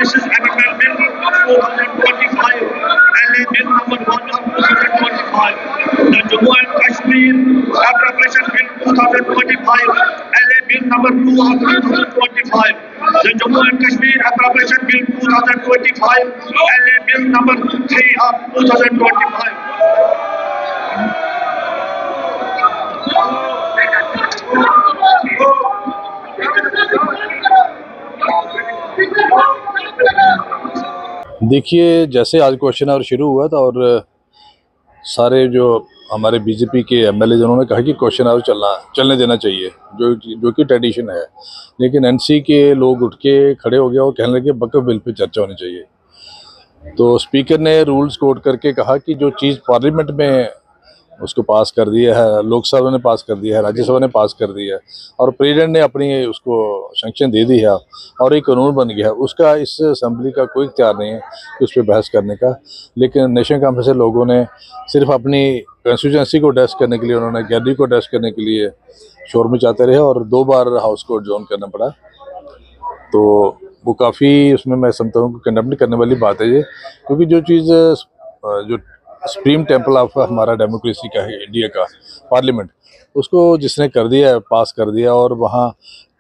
This is Amendment Bill 2025, LA Bill number 1 of 2025. The Jammu and Kashmir Appropriation Bill 2025, LA Bill number 2 of 2025. The Jammu and Kashmir Appropriation Bill 2025, LA Bill number 3 of 2025. देखिए, जैसे आज question our शुरू हुआ था और सारे जो हमारे बीजेपी के एमएलए उन्होंने कहा कि क्वेश्चन आवर चलने देना चाहिए, जो कि ट्रेडिशन है। लेकिन एनसी के लोग उठ के खड़े हो गए और कहने लगे वक्फ बिल पे चर्चा होनी चाहिए। तो स्पीकर ने रूल्स कोट करके कहा कि जो चीज़ पार्लियामेंट में उसको पास कर दिया है, लोकसभा ने पास कर दिया है, राज्यसभा ने पास कर दिया है और प्रेसिडेंट ने अपनी उसको सैंक्शन दे दी है और एक कानून बन गया है, उसका इस असेंबली का कोई इख्तियार नहीं है कि उस पर बहस करने का। लेकिन नेशनल कॉन्फ्रेंस से लोगों ने सिर्फ अपनी कंस्टिट्यूंसी को ड्रेस करने के लिए, उन्होंने गैलरी को ड्रेस करने के लिए शोर मचाते रहे और 2 बार हाउस को एडजॉर्न करना पड़ा। तो वो काफ़ी उसमें मैं समझता हूँ कि कंडेम करने वाली बात है ये, क्योंकि जो चीज़ जो सुप्रीम टेम्पल ऑफ हमारा डेमोक्रेसी का है, इंडिया का पार्लियामेंट, उसको जिसने कर दिया है, पास कर दिया, और वहाँ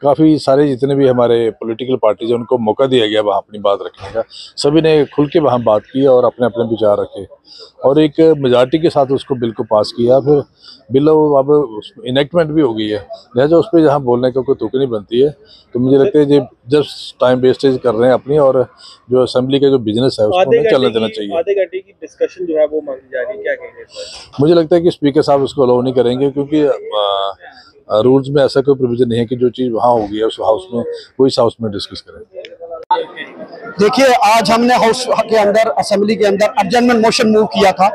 काफ़ी सारे जितने भी हमारे पॉलिटिकल पार्टीज हैं उनको मौका दिया गया वहाँ अपनी बात रखने का। सभी ने खुल के वहाँ बात की और अपने अपने विचार रखे और एक मेजॉरिटी के साथ उसको बिल को पास किया। फिर बिल अब इनेक्टमेंट भी हो गई है, लिहाजा उस पर जहाँ बोलने का कोई तुक नहीं बनती है। तो मुझे लगता है ये जस्ट टाइम वेस्टेज कर रहे हैं अपनी, और जो असेंबली का जो बिजनेस है उसको चलने देना चाहिए। आधे घंटे की डिस्कशन जो है वो मांगी जा रही है, क्या कहेंगे? मुझे लगता है कि स्पीकर साहब उसको अलाउ नहीं करेंगे, क्योंकि रूल्स में ऐसा कोई प्रोविजन नहीं है कि जो चीज़ वहाँ होगी है उस हाउस में वो इस हाउस में डिस्कस करें। देखिए, आज हमने हाउस के अंदर, असेंबली के अंदर एडजर्नमेंट मोशन मूव किया था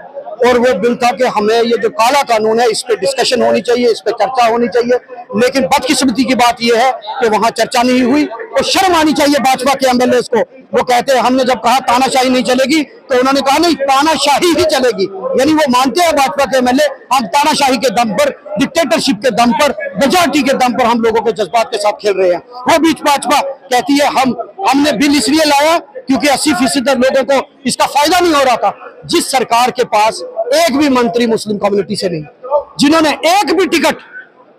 और वो बिल था कि हमें ये जो काला कानून है इस पे डिस्कशन होनी चाहिए, इस पे चर्चा होनी चाहिए। लेकिन बदकिस्मती की बात ये है कि वहाँ चर्चा नहीं हुई और शर्म आनी चाहिए भाजपा के एमएलए को। वो कहते हैं, हमने जब कहा तानाशाही नहीं चलेगी तो उन्होंने कहा नहीं, तानाशाही ही चलेगी। यानी वो मानते हैं भाजपा के एमएलए हम तानाशाही के दम पर, डिक्टेटरशिप के दम पर, मेजॉरिटी के दम पर हम लोगों के जज्बात के साथ खेल रहे हैं। वो बीच भाजपा कहती है हमने बिल इसलिए लाया क्योंकि 80% लोगों को इसका फायदा नहीं हो रहा था। जिस सरकार के पास एक भी मंत्री मुस्लिम कम्युनिटी से नहीं, जिन्होंने एक भी टिकट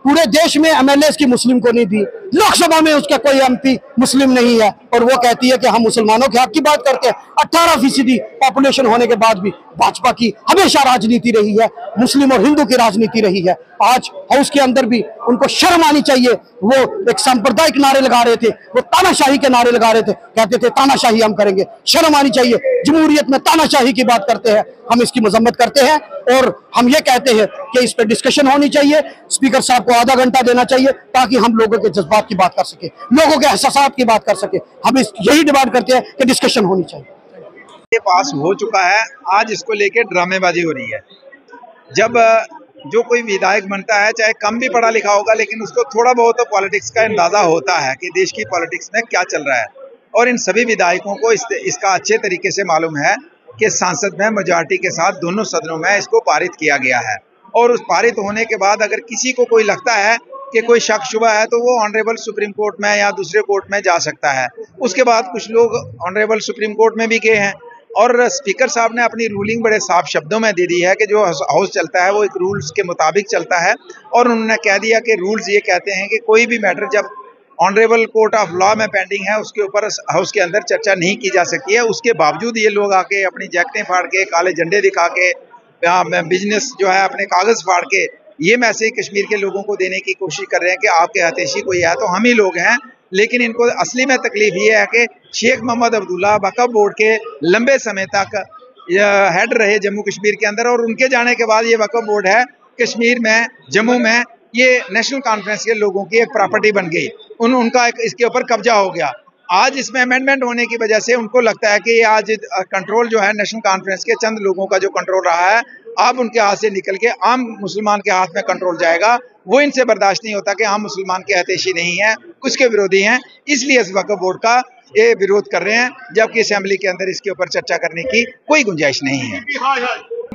पूरे देश में एमएलए की मुस्लिम को नहीं दी, लोकसभा में उसका कोई एमपी मुस्लिम नहीं है, और वो कहती है कि हम मुसलमानों के हक की बात करते हैं। 18% पॉपुलेशन होने के बाद भी भाजपा की हमेशा राजनीति रही है, मुस्लिम और हिंदू की राजनीति रही है। आज हाउस के अंदर भी उनको शर्म आनी चाहिए। वो एक सांप्रदायिक नारे लगा रहे थे, वो तानाशाही के नारे लगा रहे थे, कहते थे तानाशाही हम करेंगे। शर्म आनी चाहिए। जमहूरियत में तानाशाही की बात करते हैं, हम इसकी मजम्मत करते हैं और हम ये कहते हैं कि इस पर डिस्कशन होनी चाहिए। स्पीकर साहब को आधा घंटा देना चाहिए ताकि हम लोगों के जज्बात की बात कर सके, लोगों के एहसासात की बात कर सके। हम यही डिमांड करते हैं कि डिस्कशन होनी चाहिए। ये पास हो चुका है, आज इसको लेके ड्रामेबाजी हो रही है। जब जो कोई विधायक बनता है, चाहे कम भी पढ़ा लिखा होगा, लेकिन उसको थोड़ा बहुत तो पॉलिटिक्स का अंदाजा होता है कि देश की पॉलिटिक्स में क्या चल रहा है। और इन सभी विधायकों को इसका अच्छे तरीके से मालूम है कि सांसद में मेजॉरिटी के साथ दोनों सदनों में इसको पारित किया गया है। और उस पारित होने के बाद अगर किसी को कोई लगता है कि कोई शक शुबा है तो वो ऑनरेबल सुप्रीम कोर्ट में या दूसरे कोर्ट में जा सकता है। उसके बाद कुछ लोग ऑनरेबल सुप्रीम कोर्ट में भी गए हैं और स्पीकर साहब ने अपनी रूलिंग बड़े साफ शब्दों में दे दी है कि जो हाउस चलता है वो एक रूल्स के मुताबिक चलता है। और उन्होंने कह दिया कि रूल्स ये कहते हैं कि कोई भी मैटर जब ऑनरेबल कोर्ट ऑफ लॉ में पेंडिंग है उसके ऊपर हाउस के अंदर चर्चा नहीं की जा सकती है। उसके बावजूद ये लोग आके अपनी जैकेटें फाड़ के, काले झंडे दिखा के, बिजनेस जो है अपने कागज फाड़ के ये मैसेज कश्मीर के लोगों को देने की कोशिश कर रहे हैं कि आपके हतेशी कोई है तो हम ही लोग हैं। लेकिन इनको असली में तकलीफ ये है कि शेख मोहम्मद अब्दुल्ला वक्फ बोर्ड के लंबे समय तक हेड रहे जम्मू कश्मीर के अंदर, और उनके जाने के बाद ये वक्फ बोर्ड है कश्मीर में, जम्मू में, ये नेशनल कॉन्फ्रेंस के लोगों की एक प्रॉपर्टी बन गई। उनका इसके ऊपर कब्जा हो गया। आज इसमें अमेंडमेंट होने की वजह से उनको लगता है कि आज कंट्रोल जो है नेशनल कॉन्फ्रेंस के चंद लोगों का जो कंट्रोल रहा है अब उनके हाथ से निकल के आम मुसलमान के हाथ में कंट्रोल जाएगा। वो इनसे बर्दाश्त नहीं होता कि हम मुसलमान के हतेशी नहीं हैं, कुछ के विरोधी हैं, इसलिए इस वक्फ बोर्ड का ये विरोध कर रहे हैं, जबकि असेंबली के अंदर इसके ऊपर चर्चा करने की कोई गुंजाइश नहीं है।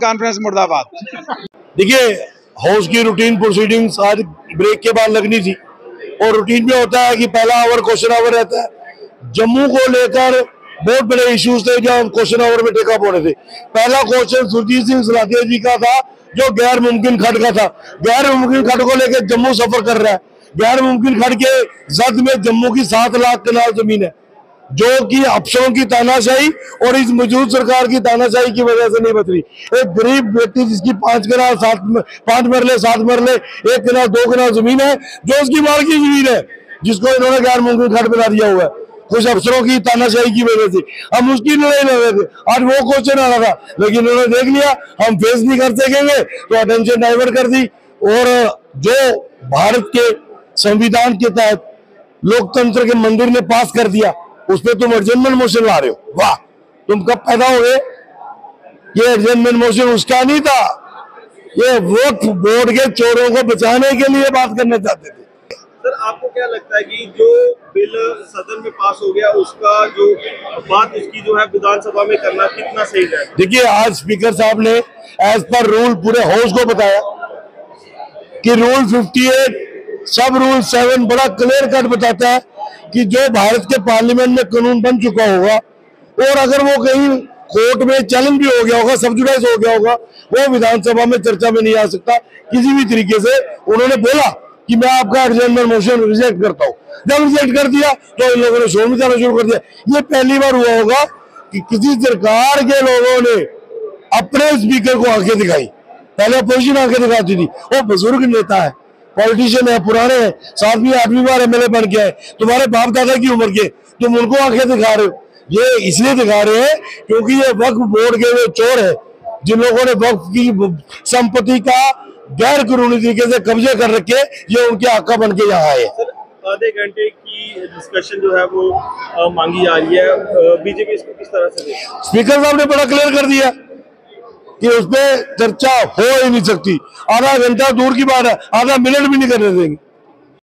कॉन्फ्रेंस मुर्दाबाद। देखिए, हाउस की रूटीन प्रोसीडिंग्स आज ब्रेक के बाद लगनी थी और रूटीन में होता है कि पहला आवर क्वेश्चन आवर रहता है। जम्मू को लेकर बहुत बड़े इश्यूज थे जो क्वेश्चन आवर में टेकअप होने थे। पहला क्वेश्चन सुरजीत सिंह सलाथिया जी का था जो गैर मुमकिन खट का था। गैर मुमकिन खट को लेकर जम्मू सफर कर रहा है। गैर मुमकिन खट के जद में जम्मू की 7 लाख कनाल जमीन है जो कि अफसरों की तानाशाही और इस मौजूद सरकार की तानाशाही की वजह से नहीं बच रही। एक गरीब व्यक्ति जिसकी 5 कनाल 5 मरले 7 मरले 1 कनाल 2 कनाल जमीन है जो उसकी माल की जमीन है जिसको इन्होंने गैर मुमकिन खट बना दिया हुआ है कुछ अफसरों की तानाशाही की वजह से। हम उसकी लड़ाई लड़ रहे थे, आज वो क्वेश्चन आ रहा था लेकिन उन्होंने देख लिया हम फेस नहीं कर सकेंगे तो अटेंशन डाइवर्ट कर दी। और जो भारत के संविधान के तहत लोकतंत्र के मंदिर ने पास कर दिया उस पर तुम एडजमेंट मोशन ला रहे हो। वाह, तुम कब पैदा हो गए? ये एडजमेंट मोशन उसका नहीं था, ये वक्फ बोर्ड के चोरों को बचाने के लिए बात करना चाहते थे। सर आपको क्या लगता है कि जो बिल सदन में पास हो गया उसका जो बात उसकी जो है विधानसभा में करना कितना सही है? देखिए, आज स्पीकर साहब ने एज पर रूल पूरे हाउस को बताया कि रूल 58 सब रूल 7 बड़ा क्लियर कट बताता है कि जो भारत के पार्लियामेंट में कानून बन चुका होगा और अगर वो कहीं कोर्ट में चैलेंज भी हो गया होगा, सब्जुडाइज हो गया होगा, वो विधानसभा में चर्चा में नहीं आ सकता किसी भी तरीके से। उन्होंने बोला कि मैं आपका एडजमेंट मोशन रिजेक्ट करता हूँ। जब रिजेक्ट कर दिया तो इन लोगों ने शोर मचाना शुरू कर दिया। ये पहली बार हुआ होगा कि किसी सरकार के लोगों ने अपने स्पीकर को आंखें दिखाई। पहले अपोजिशन आंखें दिखाती थी। वो बुजुर्ग नेता है, पॉलिटिशियन है, पुराने हैं, 7वीं 8वीं बार एमएलए बन के आए, तुम्हारे बाप दादा की उम्र के, तुम उनको आंखें दिखा रहे हो। ये इसलिए दिखा रहे हैं क्योंकि ये वक्फ बोर्ड के वो चोर है जिन लोगों ने वक्फ की संपत्ति का गैर कानूनी तरीके से कब्जे कर रखे, ये उनके आका बन के यहाँ आए। आधे घंटे की डिस्कशन जो है वो मांगी जा रही है, बीजेपी इसको किस तरह से देखें? स्पीकर साहब ने बड़ा क्लियर कर दिया कि उस पर चर्चा हो ही नहीं सकती। आधा घंटा दूर की बात है, आधा मिनट भी नहीं करने देंगे।